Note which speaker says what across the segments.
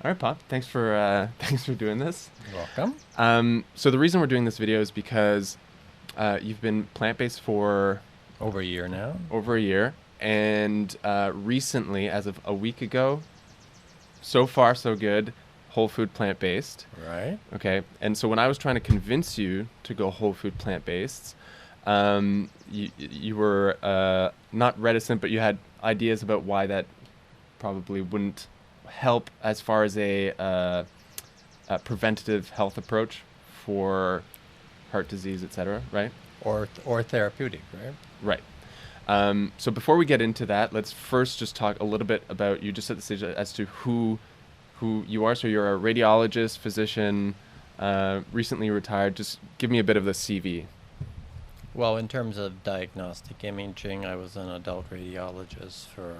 Speaker 1: All right, Pop. Thanks for thanks for doing this.
Speaker 2: You're welcome.
Speaker 1: So the reason we're doing this video is because you've been plant-based for
Speaker 2: Over a year now.
Speaker 1: over a year, and recently, as of a week ago, so far so good, whole food plant-based.
Speaker 2: Right.
Speaker 1: Okay, and so when I was trying to convince you to go whole food plant-based, you were not reticent, but you had ideas about why that probably wouldn't help as far as a preventative health approach for heart disease, etc. Right?
Speaker 2: Or therapeutic, right?
Speaker 1: Right. So before we get into that, let's first just talk a little bit about you, just at the stage as to who you are. So you're a radiologist, physician, recently retired. Just give me a bit of the CV.
Speaker 2: Well, in terms of diagnostic imaging, I was an adult radiologist for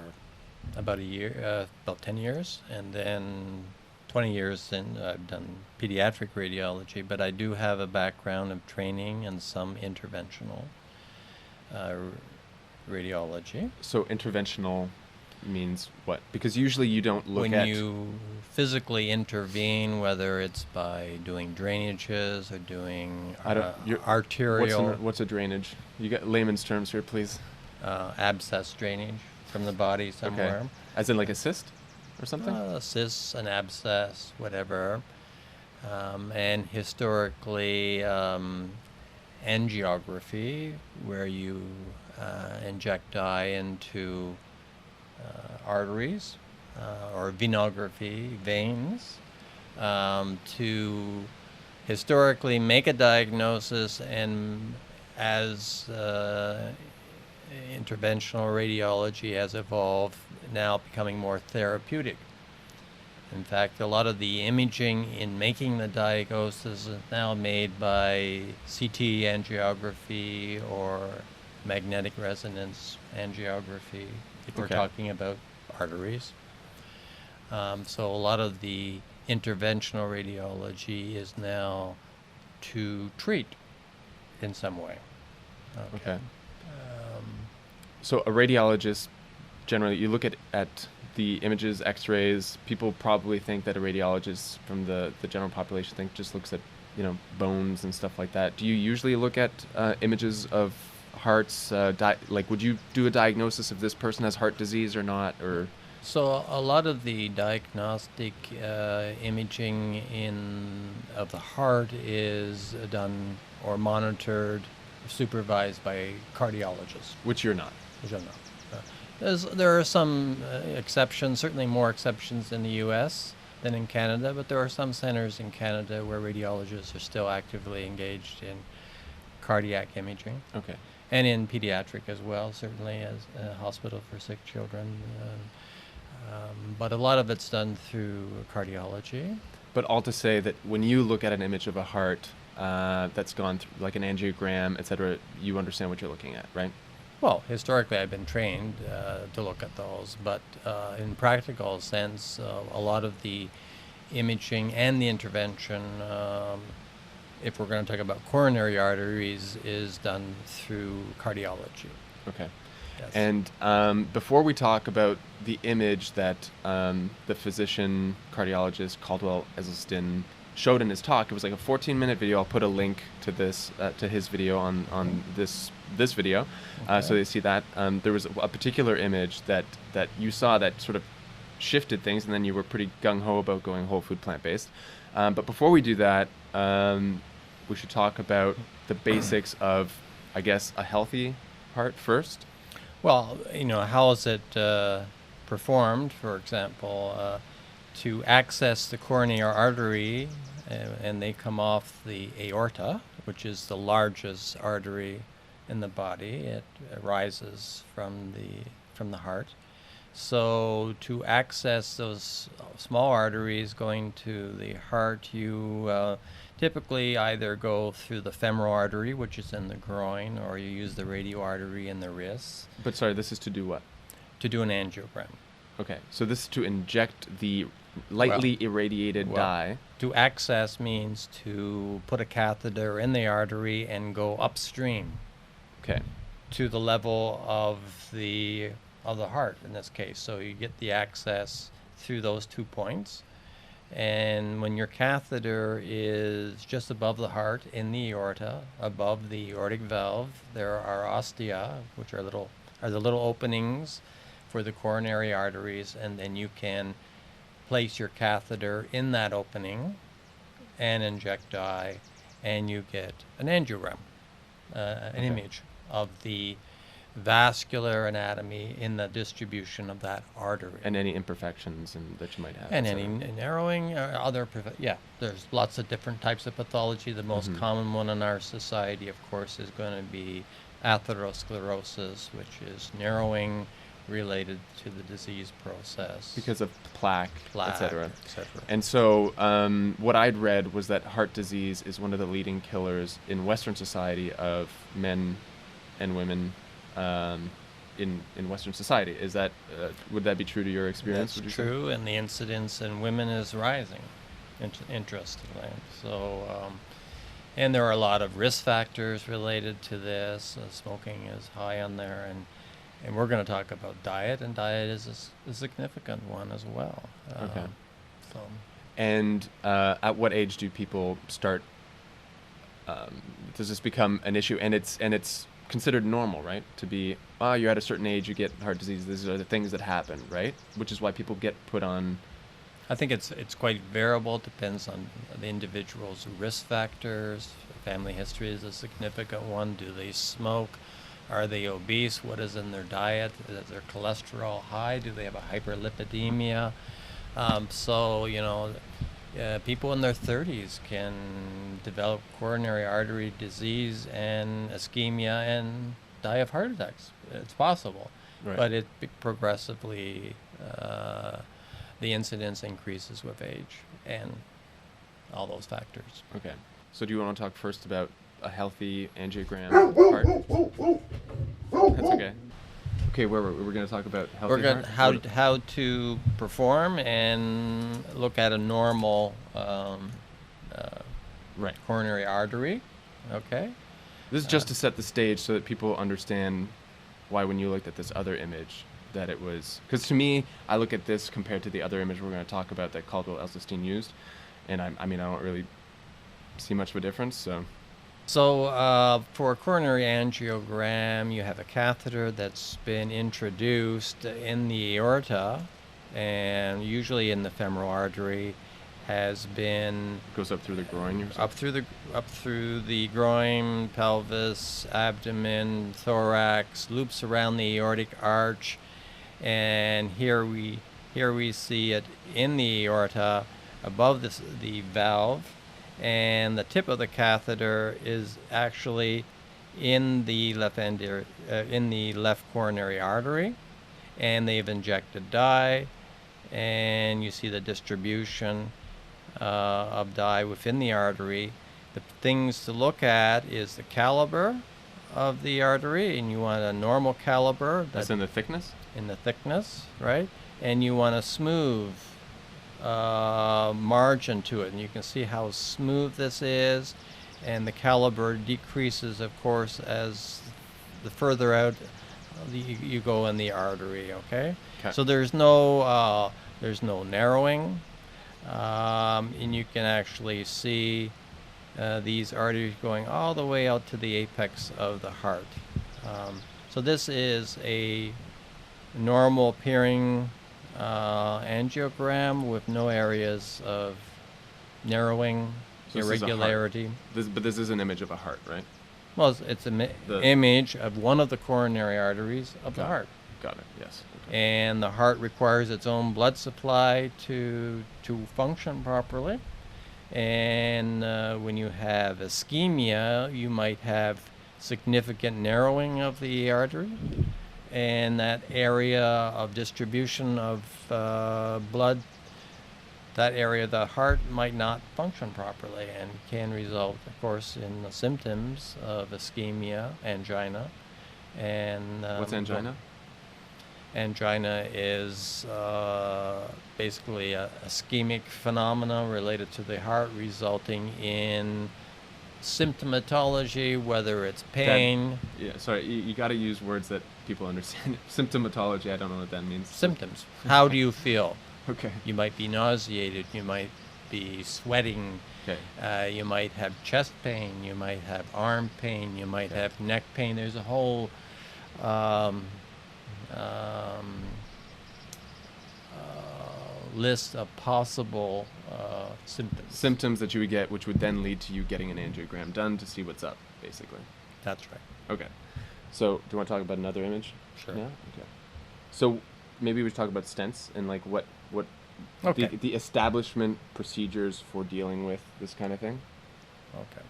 Speaker 2: about a year, about 10 years, and then 20 years in I've done pediatric radiology, but I do have a background of training and some interventional radiology.
Speaker 1: So interventional means what? Because usually you don't look
Speaker 2: When
Speaker 1: at...
Speaker 2: you physically intervene, whether it's by doing drainages or doing arterial...
Speaker 1: What's a drainage? You got layman's terms here, please.
Speaker 2: abscess drainage from the body somewhere.
Speaker 1: Okay. As in like a cyst or something?
Speaker 2: A cyst, an abscess, whatever. And historically, angiography, where you inject dye into arteries, or venography, veins, to historically make a diagnosis, and as interventional radiology has evolved, now becoming more therapeutic. In fact, a lot of the imaging in making the diagnosis is now made by CT angiography or magnetic resonance angiography, if we're talking about arteries. So a lot of the interventional radiology is now to treat in some way.
Speaker 1: Okay. So a radiologist, generally, you look at the images, x-rays, people probably think that a radiologist from the general population just looks at, bones and stuff like that. Do you usually look at images of hearts? Would you do a diagnosis if this person has heart disease or not? Or
Speaker 2: So a lot of the diagnostic imaging of the heart is done or monitored, supervised by cardiologists.
Speaker 1: which you're not.
Speaker 2: Which I'm not. There are some exceptions, certainly more exceptions in the U.S. than in Canada, but there are some centers in Canada where radiologists are still actively engaged in cardiac imaging.
Speaker 1: Okay.
Speaker 2: And in pediatric as well, certainly as a hospital for sick children. But a lot of it's done through cardiology.
Speaker 1: But all to say that when you look at an image of a heart that's gone through, like an angiogram, etc., you understand what you're looking at, right?
Speaker 2: Well, historically I've been trained to look at those, but in practical sense, a lot of the imaging and the intervention, if we're going to talk about coronary arteries, is done through cardiology.
Speaker 1: Okay.
Speaker 2: Yes.
Speaker 1: And before we talk about the image that the physician cardiologist Caldwell Esselstyn showed in his talk, it was like a 14-minute video. I'll put a link to this to his video on this video, so they see that. There was a particular image that you saw that sort of shifted things, and then you were pretty gung-ho about going whole food plant-based. But before we do that, we should talk about the basics of, I guess, a healthy heart first.
Speaker 2: Well, how is it performed, for example, to access the coronary artery, and they come off the aorta, which is the largest artery in the body. It rises from the heart. So to access those small arteries going to the heart, you typically either go through the femoral artery, which is in the groin, or you use the radial artery in the wrists.
Speaker 1: But sorry, this is to do what?
Speaker 2: To do an angiogram.
Speaker 1: Okay, so this is to inject the lightly irradiated dye.
Speaker 2: To access means to put a catheter in the artery and go upstream.
Speaker 1: Okay.
Speaker 2: To the level of the heart in this case. So you get the access through those 2 points. And when your catheter is just above the heart in the aorta, above the aortic valve, there are ostia, which are the little openings for the coronary arteries, and then you can place your catheter in that opening and inject dye, and you get an angiogram, an image of the vascular anatomy in the distribution of that artery.
Speaker 1: And any imperfections that you might have.
Speaker 2: And any narrowing, or there's lots of different types of pathology. The most common one in our society, of course, is going to be atherosclerosis, which is narrowing related to the disease process.
Speaker 1: Because of plaque, etc.
Speaker 2: etc.
Speaker 1: And so what I'd read was that heart disease is one of the leading killers in Western society of men and women in Western society. Is that would that be true to your experience?
Speaker 2: That's true, and the incidence in women is rising, interestingly. So, and there are a lot of risk factors related to this. Smoking is high on there, and we're going to talk about diet, and diet is a significant one as well.
Speaker 1: Okay.
Speaker 2: So.
Speaker 1: And at what age do people start? Does this become an issue? And it's considered normal, right? To be, you're at a certain age, you get heart disease. These are the things that happen, right? Which is why people get put on.
Speaker 2: I think it's quite variable. It depends on the individual's risk factors. Family history is a significant one. Do they smoke? Are they obese? What is in their diet? Is their cholesterol high? Do they have a hyperlipidemia? People in their 30s can develop coronary artery disease and ischemia and die of heart attacks. It's possible,
Speaker 1: right.
Speaker 2: But it progressively, the incidence increases with age and all those factors.
Speaker 1: Okay. So do you want to talk first about a healthy angiogram heart? That's okay. Okay, we're going to talk about healthy heart?
Speaker 2: How to perform and look at a normal coronary artery. Okay.
Speaker 1: This is just to set the stage so that people understand why when you looked at this other image that it was... Because to me, I look at this compared to the other image we're going to talk about that Caldwell Esselstyn used, and I don't really see much of a difference, so...
Speaker 2: So for a coronary angiogram, you have a catheter that's been introduced in the aorta, and usually in the femoral artery, has been
Speaker 1: goes up through the groin.
Speaker 2: Up through the groin, pelvis, abdomen, thorax, loops around the aortic arch, and here we see it in the aorta above the valve. And the tip of the catheter is actually in the left coronary artery, and they've injected dye, and you see the distribution of dye within the artery. The things to look at is the caliber of the artery, and you want a normal caliber.
Speaker 1: That's in the thickness?
Speaker 2: In the thickness, right? And you want a smooth margin to it, and you can see how smooth this is, and the caliber decreases, of course, as the further out you go in the artery. Okay. So there's no narrowing, and you can actually see these arteries going all the way out to the apex of the heart. So this is a normal appearing angiogram with no areas of narrowing, so irregularity.
Speaker 1: But this is an image of a heart, right?
Speaker 2: Well, it's an image of one of the coronary arteries of the heart.
Speaker 1: Got it, yes. Okay.
Speaker 2: And the heart requires its own blood supply to function properly. And when you have ischemia, you might have significant narrowing of the artery, and that area of distribution of blood, that area of the heart might not function properly and can result, of course, in the symptoms of ischemia, angina. And
Speaker 1: what's angina?
Speaker 2: Angina is basically a ischemic phenomena related to the heart, resulting in symptomatology, whether it's pain.
Speaker 1: You got to use words that people understand. Symptomatology, I don't know what that means.
Speaker 2: Symptoms. How do you feel?
Speaker 1: Okay.
Speaker 2: You might be nauseated. You might be sweating.
Speaker 1: Okay.
Speaker 2: You might have chest pain. You might have arm pain. You might have neck pain. There's a whole list of possible symptoms.
Speaker 1: Symptoms that you would get, which would then lead to you getting an angiogram done to see what's up, basically.
Speaker 2: That's right.
Speaker 1: Okay. So, do you want to talk about another image?
Speaker 2: Sure.
Speaker 1: Yeah. Okay. So, maybe we should talk about stents and like what
Speaker 2: Okay.
Speaker 1: the establishment procedures for dealing with this kind of thing.
Speaker 2: Okay.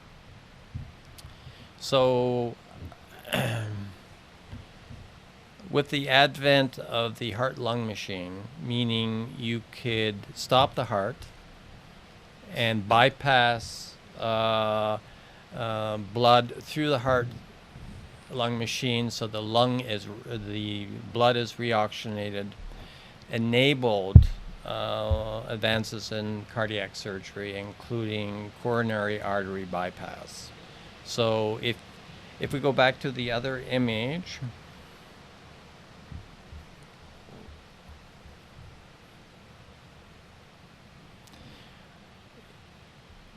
Speaker 2: So, with the advent of the heart-lung machine, meaning you could stop the heart and bypass blood through the heart-lung machine, so the blood is reoxygenated, enabled advances in cardiac surgery, including coronary artery bypass. So if we go back to the other image,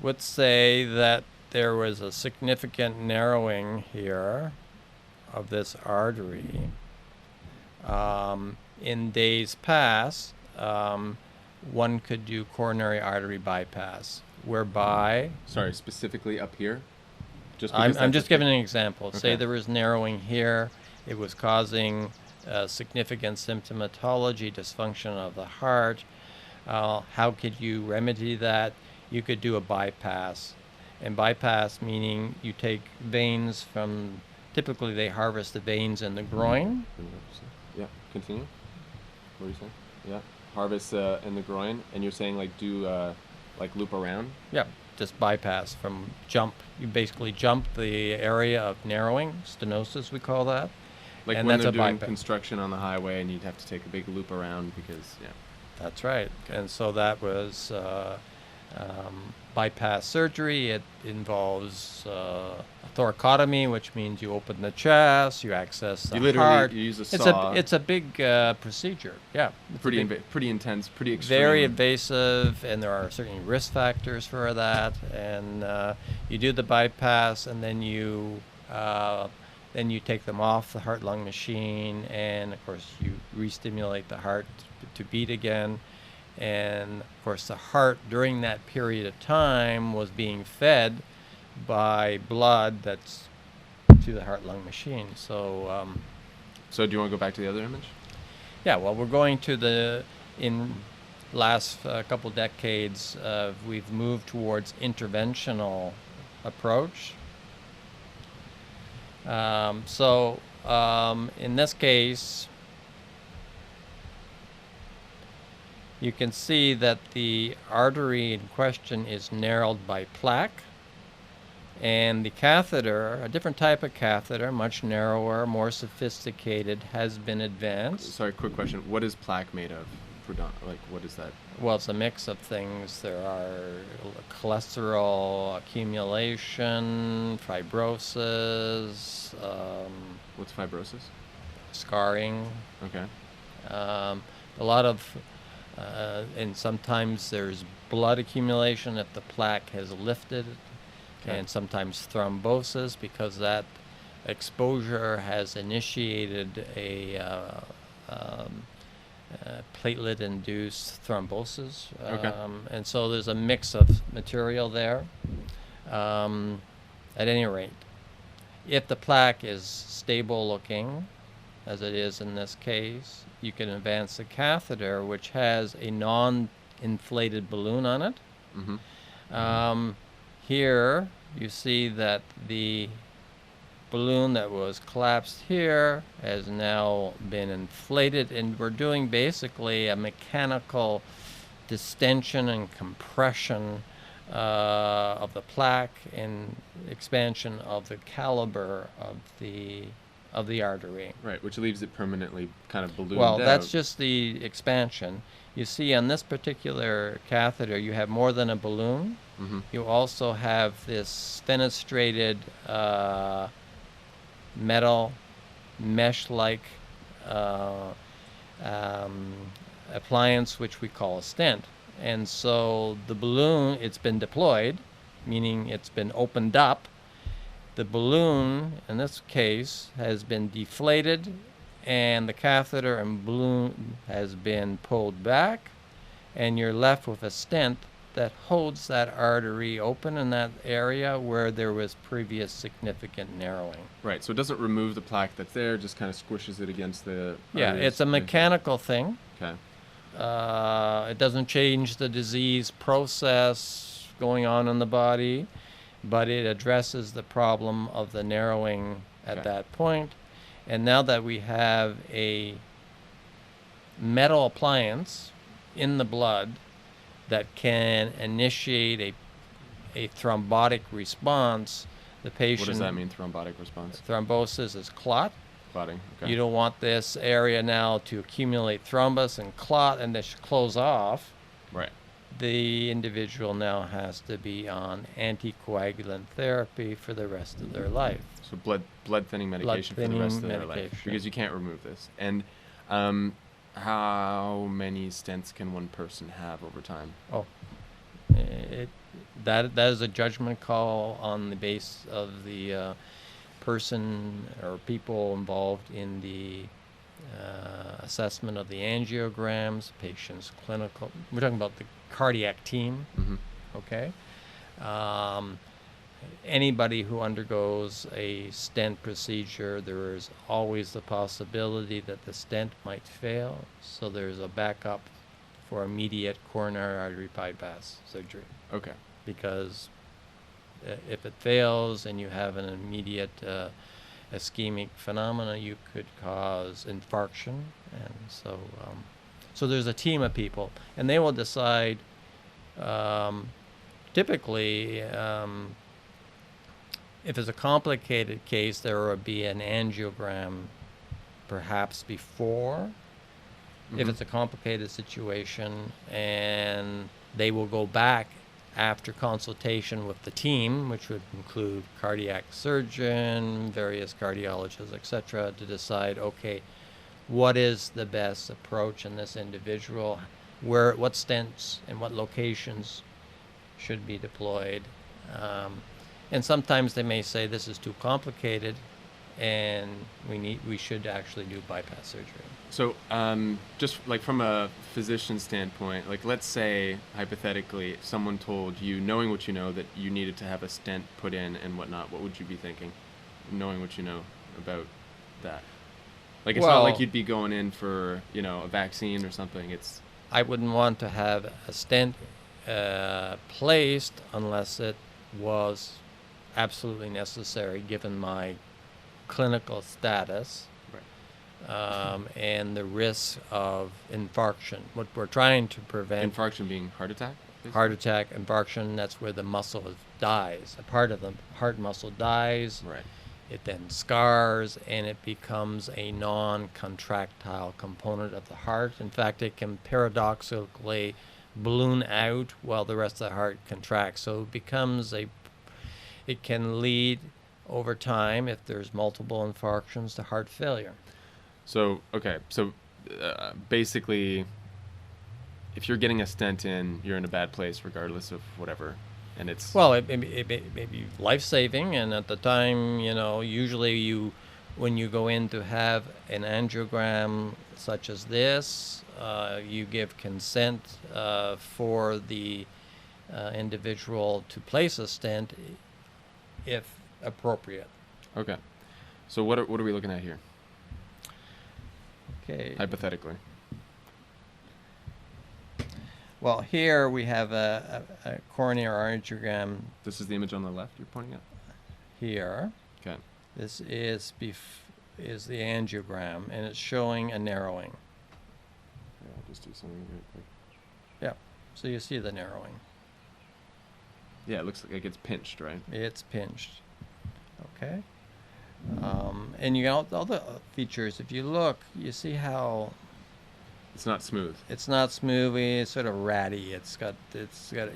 Speaker 2: let's say that there was a significant narrowing here of this artery. In days past, one could do coronary artery bypass, whereby...
Speaker 1: Sorry, specifically up here?
Speaker 2: I'm just giving an example.
Speaker 1: Okay.
Speaker 2: Say there was narrowing here. It was causing significant symptomatology, dysfunction of the heart. How could you remedy that? You could do a bypass. And bypass meaning you take veins from... Typically, they harvest the veins in the groin.
Speaker 1: Yeah, continue. What are you saying? Yeah, harvest in the groin, and you're saying like do like loop around?
Speaker 2: Yeah, just bypass from jump. You basically jump the area of narrowing, stenosis we call that.
Speaker 1: Like
Speaker 2: and
Speaker 1: when
Speaker 2: that's
Speaker 1: they're
Speaker 2: a
Speaker 1: doing
Speaker 2: bypass.
Speaker 1: construction on the highway and you'd have to take a big loop around because, yeah.
Speaker 2: That's right. And so that was bypass surgery. It involves a thoracotomy, which means you open the chest, you access the
Speaker 1: You literally
Speaker 2: heart.
Speaker 1: you use a saw.
Speaker 2: It's a big procedure. Yeah. It's
Speaker 1: pretty
Speaker 2: a big,
Speaker 1: pretty intense, pretty extreme.
Speaker 2: very invasive, and there are certainly risk factors for that. And you do the bypass, and then you take them off the heart-lung machine, and of course you re-stimulate the heart to beat again. And of course the heart during that period of time was being fed by blood that's to the heart-lung machine. So
Speaker 1: So do you want to go back to the other image?
Speaker 2: yeah, well, we're going to in last couple decades, we've moved towards interventional approach. In this case, you can see that the artery in question is narrowed by plaque, and the catheter, a different type of catheter, much narrower, more sophisticated, has been advanced.
Speaker 1: Sorry, quick question. What is plaque made of? Like, what is that?
Speaker 2: Well, it's a mix of things. There are cholesterol accumulation, fibrosis,
Speaker 1: What's fibrosis?
Speaker 2: scarring,
Speaker 1: Okay.
Speaker 2: a lot of, and sometimes there's blood accumulation if the plaque has lifted,
Speaker 1: Okay.
Speaker 2: and sometimes thrombosis because that exposure has initiated a platelet-induced thrombosis.
Speaker 1: Okay.
Speaker 2: And so there's a mix of material there. At any rate, if the plaque is stable looking, as it is in this case, you can advance the catheter, which has a non-inflated balloon on it.
Speaker 1: Mm-hmm.
Speaker 2: Here you see that the balloon that was collapsed here has now been inflated, and we're doing basically a mechanical distension and compression of the plaque and expansion of the caliber of the artery.
Speaker 1: Right, which leaves it permanently kind of ballooned
Speaker 2: Well,
Speaker 1: out.
Speaker 2: that's just the expansion. You see on this particular catheter you have more than a balloon.
Speaker 1: Mm-hmm.
Speaker 2: You also have this fenestrated metal mesh-like appliance, which we call a stent. And so the balloon, it's been deployed, meaning it's been opened up. The balloon, in this case, has been deflated, and the catheter and balloon has been pulled back, and you're left with a stent that holds that artery open in that area where there was previous significant narrowing.
Speaker 1: Right. So it doesn't remove the plaque that's there, just kind of squishes it against the
Speaker 2: Yeah,
Speaker 1: arteries.
Speaker 2: it's a mechanical thing.
Speaker 1: Okay.
Speaker 2: It doesn't change the disease process going on in the body, but it addresses the problem of the narrowing at that point. And now that we have a metal appliance in the blood that can initiate a thrombotic response, the patient...
Speaker 1: What does that mean, thrombotic response?
Speaker 2: Thrombosis is clot.
Speaker 1: Clotting, okay.
Speaker 2: You don't want this area now to accumulate thrombus and clot and this close off.
Speaker 1: Right.
Speaker 2: The individual now has to be on anticoagulant therapy for the rest of their life.
Speaker 1: So blood thinning medication for the rest of their life, because you can't remove this. And how many stents can one person have over time?
Speaker 2: That is a judgment call on the base of the person or people involved in the assessment of the angiograms, patient's clinical. We're talking about the cardiac team, okay? Anybody who undergoes a stent procedure, there is always the possibility that the stent might fail, so there's a backup for immediate coronary artery bypass surgery.
Speaker 1: Okay.
Speaker 2: Because if it fails and you have an immediate ischemic phenomena, you could cause infarction, and so there's a team of people, and they will decide. Typically, if it's a complicated case, there will be an angiogram perhaps before. If it's a complicated situation, and they will go back after consultation with the team, which would include cardiac surgeon, various cardiologists, etc., to decide, okay, what is the best approach in this individual, what stents and what locations should be deployed. And sometimes they may say this is too complicated and we should actually do bypass surgery.
Speaker 1: So just like from a physician standpoint, like let's say hypothetically someone told you, knowing what you know, that you needed to have a stent put in and whatnot, what would you be thinking, knowing what you know about that? Like it's not like you'd be going in for, a vaccine or something.
Speaker 2: I wouldn't want to have a stent placed unless it was absolutely necessary given my clinical status. And the risk of infarction. What we're trying to prevent...
Speaker 1: Infarction being heart attack? Basically?
Speaker 2: Heart attack, infarction, that's where the muscle dies. A part of the heart muscle dies.
Speaker 1: Right.
Speaker 2: It then scars, and it becomes a non-contractile component of the heart. In fact, it can paradoxically balloon out while the rest of the heart contracts. So it becomes it can lead over time, if there's multiple infarctions, to heart failure.
Speaker 1: So, okay, basically, if you're getting a stent in, you're in a bad place regardless of whatever, and it's...
Speaker 2: Well, it may be life-saving, and at the time, usually when you go in to have an angiogram such as this, you give consent for the individual to place a stent if appropriate.
Speaker 1: Okay. So what are we looking at here?
Speaker 2: Okay.
Speaker 1: Hypothetically.
Speaker 2: Well, here we have a coronary angiogram.
Speaker 1: This is the image on the left you're pointing at?
Speaker 2: Here.
Speaker 1: Okay.
Speaker 2: This is the angiogram, and it's showing a narrowing.
Speaker 1: Yeah, I'll just do something really quick.
Speaker 2: Yeah. So you see the narrowing.
Speaker 1: Yeah, it looks like it's pinched, right?
Speaker 2: It's pinched. Okay. And you got all the features. If you look, you see how
Speaker 1: it's not smooth.
Speaker 2: It's not smooth. It's sort of ratty. It's got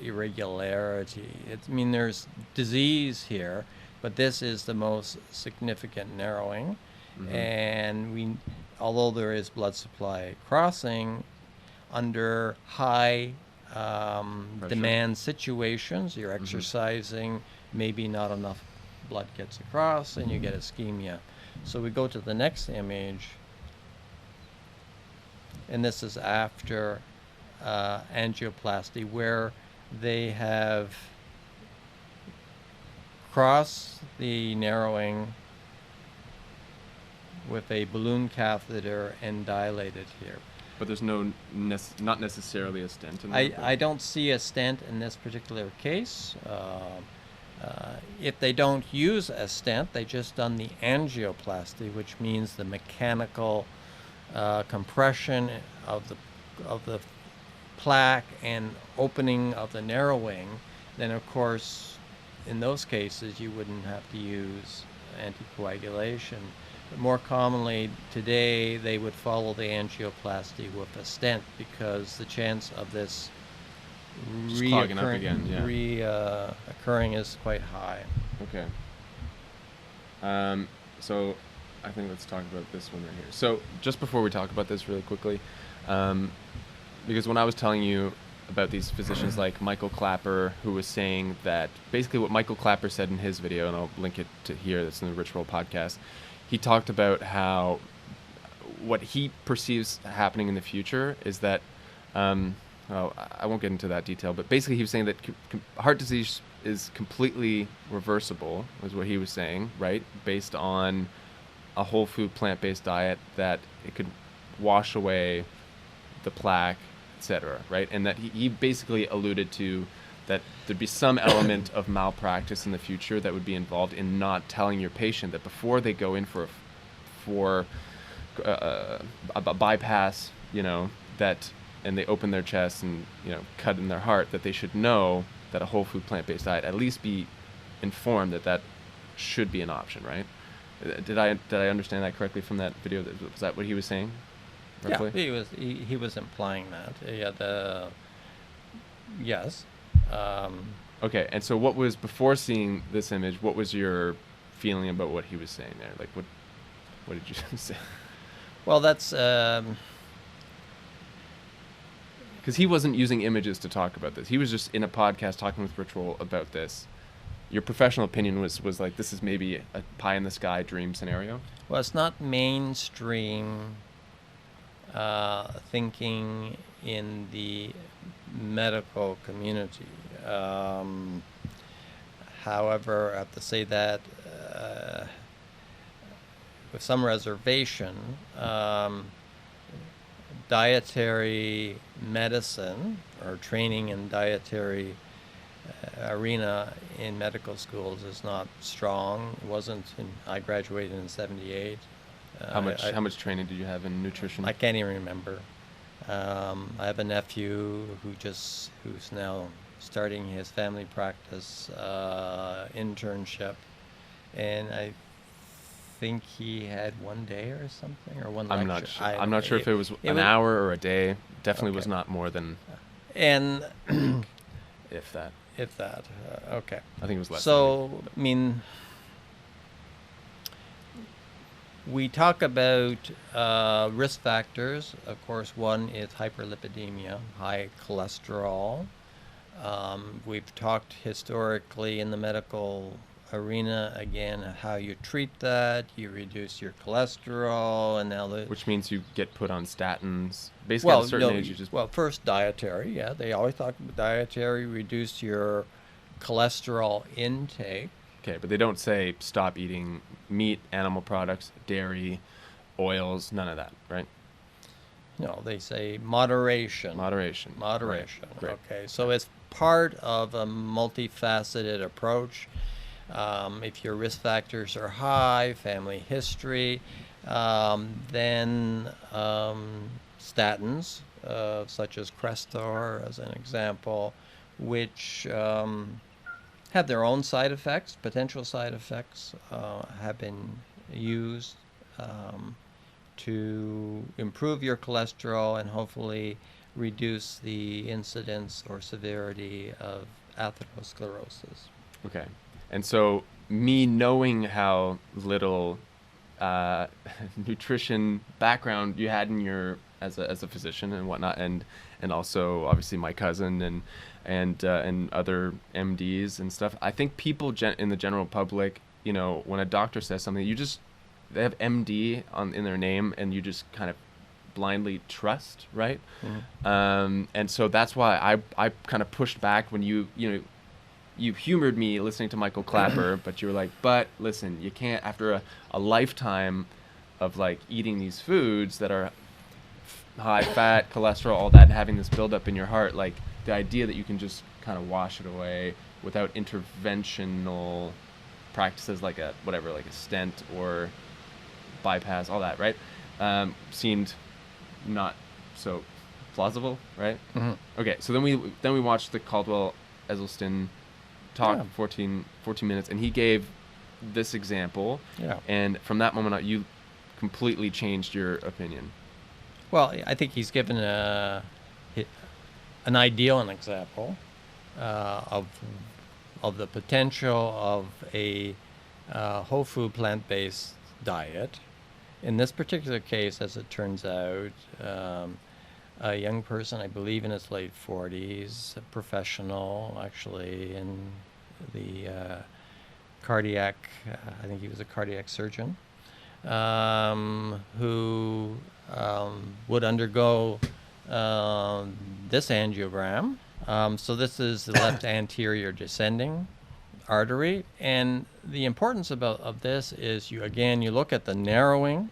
Speaker 2: irregularity. There's disease here, but this is the most significant narrowing. And although there is blood supply crossing, under high demand situations. You're
Speaker 1: Mm-hmm.
Speaker 2: exercising, maybe not enough blood gets across, and you get ischemia. So we go to the next image, and this is after angioplasty, where they have crossed the narrowing with a balloon catheter and dilated here.
Speaker 1: But there's not necessarily a stent in there.
Speaker 2: I don't see a stent in this particular case. If they don't use a stent, they just done the angioplasty, which means the mechanical compression of the plaque and opening of the narrowing. Then, of course, in those cases, you wouldn't have to use anticoagulation. But more commonly today, they would follow the angioplasty with a stent because the chance of this reoccurring is quite high.
Speaker 1: Okay. So I think let's talk about this one right here. So just before we talk about this really quickly, because when I was telling you about these physicians like Michael Klaper, who was saying that basically what Michael Klaper said in his video, and I'll link it to here, that's in the Rich Roll podcast, he talked about how what he perceives happening in the future is that, well, I won't get into that detail, but basically he was saying that heart disease is completely reversible, was what he was saying, right? Based on a whole food plant-based diet, that it could wash away the plaque, etc., right? And that he basically alluded to that there'd be some element of malpractice in the future that would be involved in not telling your patient that before they go in for a bypass, that, and they open their chest and cut in their heart, that they should know that a whole food plant-based diet, at least be informed that should be an option, right? Did I understand that correctly from that video? Was that what he was saying? Roughly?
Speaker 2: Yeah, he was implying that. Yes.
Speaker 1: Okay, and so what was, before seeing this image, what was your feeling about what he was saying there? Like, what did you say?
Speaker 2: Well, that's
Speaker 1: because he wasn't using images to talk about this. He was just in a podcast talking with Rich Roll about this. Your professional opinion was like, this is maybe a pie in the sky dream scenario?
Speaker 2: Well, it's not mainstream thinking in the medical community. However, I have to say that with some reservation, dietary medicine or training in dietary arena in medical schools is not strong. It wasn't. I graduated in '78.
Speaker 1: How much training did you have in nutrition?
Speaker 2: I can't even remember. I have a nephew who's now starting his family practice internship, and I think he had one day or something, or one lecture.
Speaker 1: I'm not sure. I'm not sure if it was an hour or a day. Definitely was not more than.
Speaker 2: And
Speaker 1: if that.
Speaker 2: Okay.
Speaker 1: I think it was less.
Speaker 2: So, I mean, we talk about risk factors. Of course, one is hyperlipidemia, high cholesterol. We've talked historically in the medical arena, again, how you treat that. You reduce your cholesterol, and now
Speaker 1: which means you get put on statins. Basically, at a certain age, you just...
Speaker 2: Well, first, dietary. Yeah, they always talk about dietary. Reduce your cholesterol intake.
Speaker 1: Okay, but they don't say stop eating meat, animal products, dairy, oils, none of that, right?
Speaker 2: No, they say moderation.
Speaker 1: Moderation.
Speaker 2: Right.
Speaker 1: Great.
Speaker 2: Okay, so it's part of a multifaceted approach. If your risk factors are high, family history, then statins, such as Crestor as an example, which have their own side effects, potential side effects, have been used to improve your cholesterol and hopefully reduce the incidence or severity of atherosclerosis.
Speaker 1: Okay. And so me knowing how little nutrition background you had in your as a physician and whatnot, and also obviously my cousin and other MDs and stuff. I think people in the general public, you know, when a doctor says something, they have MD in their name, and you just kind of blindly trust, right? Mm-hmm. And so that's why I kind of pushed back when you humored me listening to Michael Klaper, but you were like, but listen, you can't, after a lifetime of like eating these foods that are high fat, cholesterol, all that, and having this buildup in your heart, like the idea that you can just kind of wash it away without interventional practices like a stent or bypass, all that, right? Seemed not so plausible, right? Mm-hmm. Okay, so then we watched the Caldwell Esselstyn talk, 14 minutes, and he gave this example, and from that moment on, you completely changed your opinion.
Speaker 2: Well, I think he's given an ideal example of the potential of a whole food plant-based diet. In this particular case, as it turns out, a young person, I believe in his late 40s, a professional actually in the cardiac, I think he was a cardiac surgeon, who would undergo this angiogram. So this is the left anterior descending artery, and the importance of this is you look at the narrowing,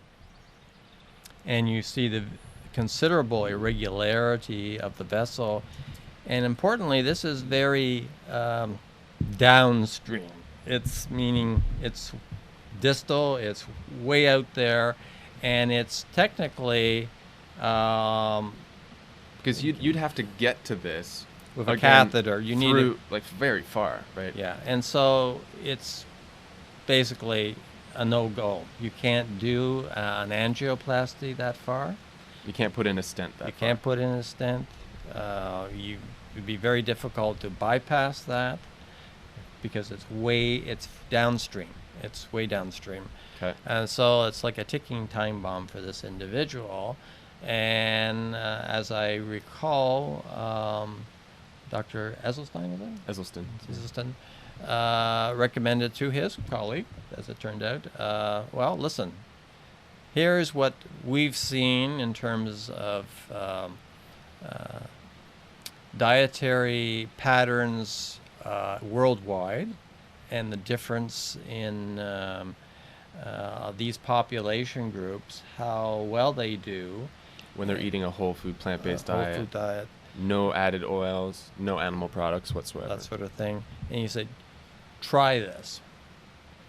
Speaker 2: and you see the considerable irregularity of the vessel, and importantly, this is very downstream. Meaning it's distal, it's way out there, and it's technically
Speaker 1: because you'd have to get to this
Speaker 2: with a catheter. You need it
Speaker 1: like very far, right?
Speaker 2: Yeah, and so it's basically a no-go. You can't do an angioplasty that far.
Speaker 1: You can't put in a stent that far.
Speaker 2: You can't put in a stent. It would be very difficult to bypass that because it's downstream. It's way downstream.
Speaker 1: Okay.
Speaker 2: And so it's like a ticking time bomb for this individual. And as I recall, Dr. Esselstyn, is it?
Speaker 1: Esselstyn.
Speaker 2: Recommended to his colleague, as it turned out, well, listen, here's what we've seen in terms of dietary patterns worldwide, and the difference in these population groups, how well they do
Speaker 1: when they're eating a whole food plant-based diet.
Speaker 2: Whole food diet.
Speaker 1: No added oils, no animal products whatsoever.
Speaker 2: That sort of thing. And you said, try this.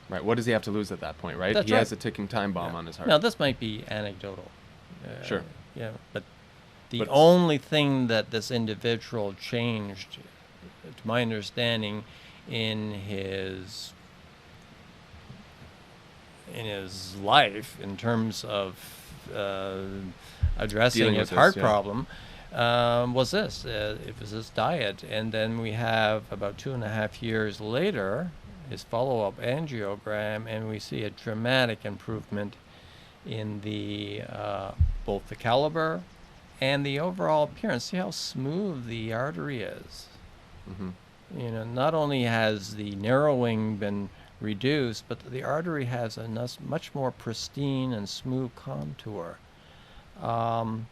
Speaker 1: Right. What does he have to lose at that point, right?
Speaker 2: That's
Speaker 1: he
Speaker 2: right.
Speaker 1: has a ticking time bomb on his heart.
Speaker 2: Now, this might be anecdotal.
Speaker 1: Sure.
Speaker 2: Yeah, but the only thing that this individual changed, to my understanding, in his life, in terms of addressing his heart problem, was this. It was this diet. And then we have about 2.5 years later his follow-up angiogram, and we see a dramatic improvement in the both the caliber and the overall appearance. See how smooth the artery is. Mm-hmm. You know, not only has the narrowing been reduced, but the artery has a much more pristine and smooth contour.
Speaker 1: And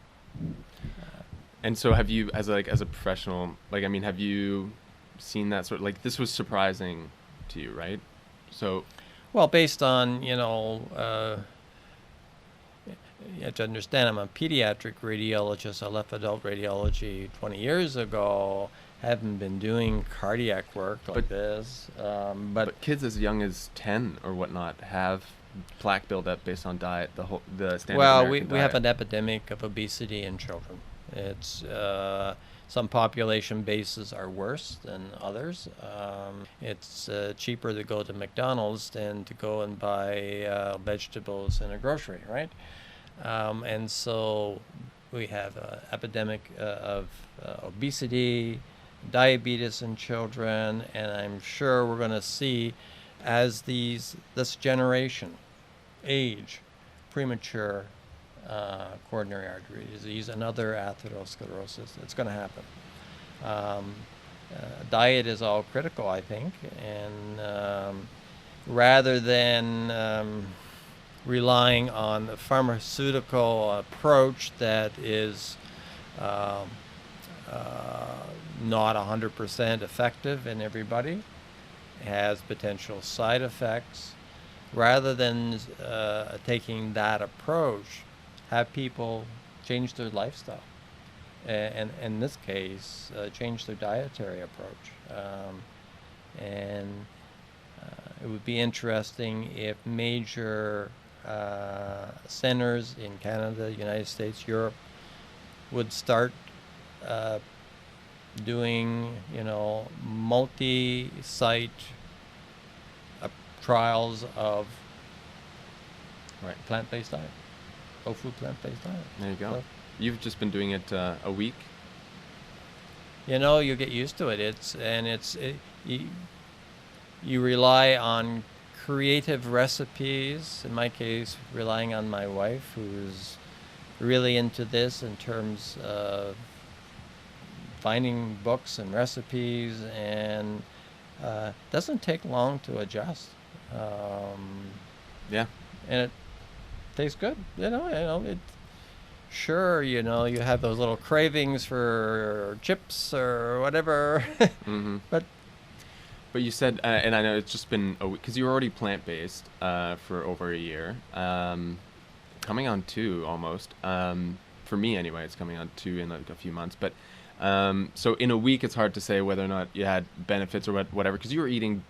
Speaker 1: so, have you, as a professional, have you seen that sort of, this was surprising to you, right? So,
Speaker 2: well, based on you have to understand, I'm a pediatric radiologist. I left adult radiology 20 years ago. Haven't been doing cardiac work like this. But
Speaker 1: kids as young as 10 or whatnot have plaque buildup based on diet. The standard American diet.
Speaker 2: We have an epidemic of obesity in children. It's some population bases are worse than others. It's cheaper to go to McDonald's than to go and buy vegetables in a grocery, right? And so we have an epidemic of obesity, diabetes in children, and I'm sure we're going to see as this generation age, premature coronary artery disease, and other atherosclerosis. It's going to happen. Diet is all critical, I think, and rather than relying on the pharmaceutical approach that is not 100% effective in everybody, has potential side effects. Rather than taking that approach, have people change their lifestyle, and in this case, change their dietary approach. And it would be interesting if major centers in Canada, United States, Europe would start doing, multi-site trials of plant-based diet, whole food plant-based diet.
Speaker 1: There you go.
Speaker 2: So,
Speaker 1: You've just been doing it a week?
Speaker 2: you get used to it. You rely on creative recipes. In my case, relying on my wife, who's really into this in terms of finding books and recipes, and doesn't take long to adjust.
Speaker 1: Yeah.
Speaker 2: And it tastes good. Sure, you have those little cravings for chips or whatever.
Speaker 1: Mm-hmm.
Speaker 2: But
Speaker 1: you said, and I know it's just been a week, because you were already plant-based for over a year. Coming on 2 almost. For me anyway, it's coming on 2 in like a few months. But so in a week, it's hard to say whether or not you had benefits or whatever, because you were eating,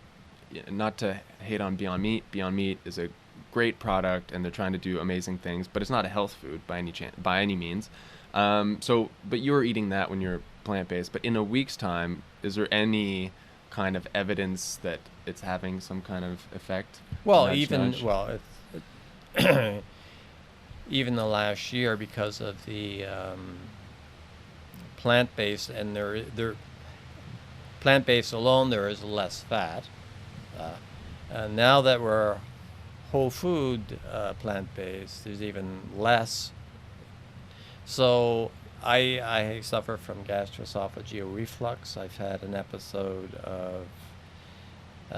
Speaker 1: not to hate on Beyond Meat. Beyond Meat is a great product, and they're trying to do amazing things, but it's not a health food by any means. But you were eating that when you're plant-based. But in a week's time, is there any kind of evidence that it's having some kind of effect?
Speaker 2: Well, even the last year, because of the plant-based, and they're plant-based alone, there is less fat. And now that we're whole food plant-based, there's even less. So I suffer from gastroesophageal reflux. I've had an episode of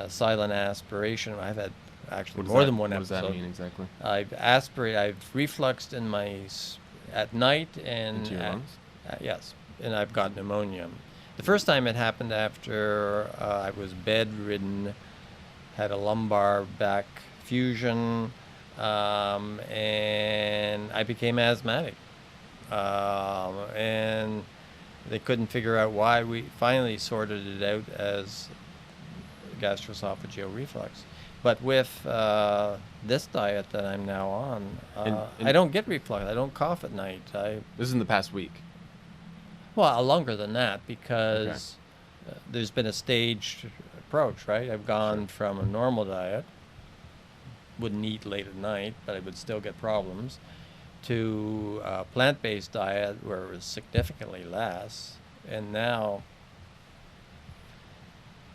Speaker 2: silent aspiration. I've had actually more than one episode.
Speaker 1: What does that mean exactly?
Speaker 2: I've refluxed in at night and
Speaker 1: into your lungs?
Speaker 2: Yes, and I've got pneumonia. The first time it happened after I was bedridden, had a lumbar back fusion, and I became asthmatic. And they couldn't figure out why. We finally sorted it out as gastroesophageal reflux. But with this diet that I'm now on, I don't get reflux. I don't cough at night.
Speaker 1: This is in the past week?
Speaker 2: Well, longer than that, because there's been a staged approach, right? I've gone from a normal diet, wouldn't eat late at night, but I would still get problems, to a plant-based diet where it was significantly less, and now.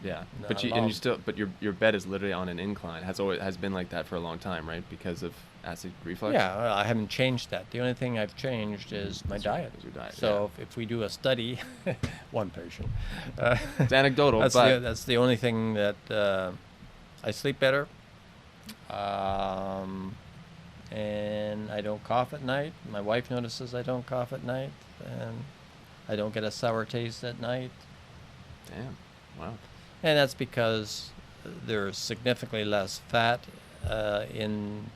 Speaker 1: Yeah, but your bed is literally on an incline. Has been like that for a long time, right? Because of acid reflux.
Speaker 2: Yeah, I haven't changed that. The only thing I've changed is my diet.
Speaker 1: Your diet.
Speaker 2: So if we do a study, one patient.
Speaker 1: It's anecdotal,
Speaker 2: that's the only thing that I sleep better, and I don't cough at night. My wife notices I don't cough at night, and I don't get a sour taste at night.
Speaker 1: Damn! Wow.
Speaker 2: And that's because there's significantly less fat in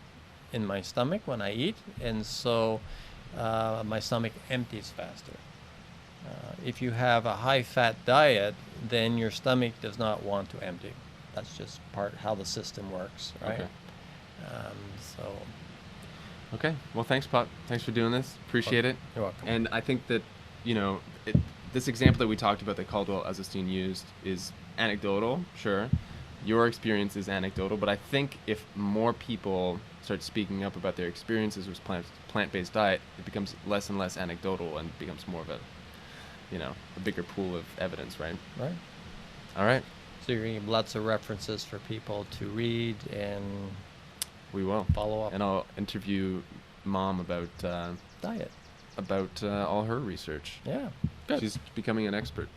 Speaker 2: my stomach when I eat, and so my stomach empties faster. If you have a high-fat diet, then your stomach does not want to empty. That's just how the system works, right?
Speaker 1: Okay. Okay. Well, thanks, Pop. Thanks for doing this. Appreciate it.
Speaker 2: You're welcome.
Speaker 1: And I think that, this example that we talked about that Caldwell Esselstyn used is anecdotal, sure. Your experience is anecdotal, but I think if more people start speaking up about their experiences with plant-based diet, it becomes less and less anecdotal and becomes more of a bigger pool of evidence, right?
Speaker 2: Right.
Speaker 1: All right.
Speaker 2: So you're going to give lots of references for people to read and
Speaker 1: We will.
Speaker 2: follow up.
Speaker 1: And I'll interview Mom
Speaker 2: Diet.
Speaker 1: about all her research.
Speaker 2: Yeah. Good.
Speaker 1: She's becoming an expert.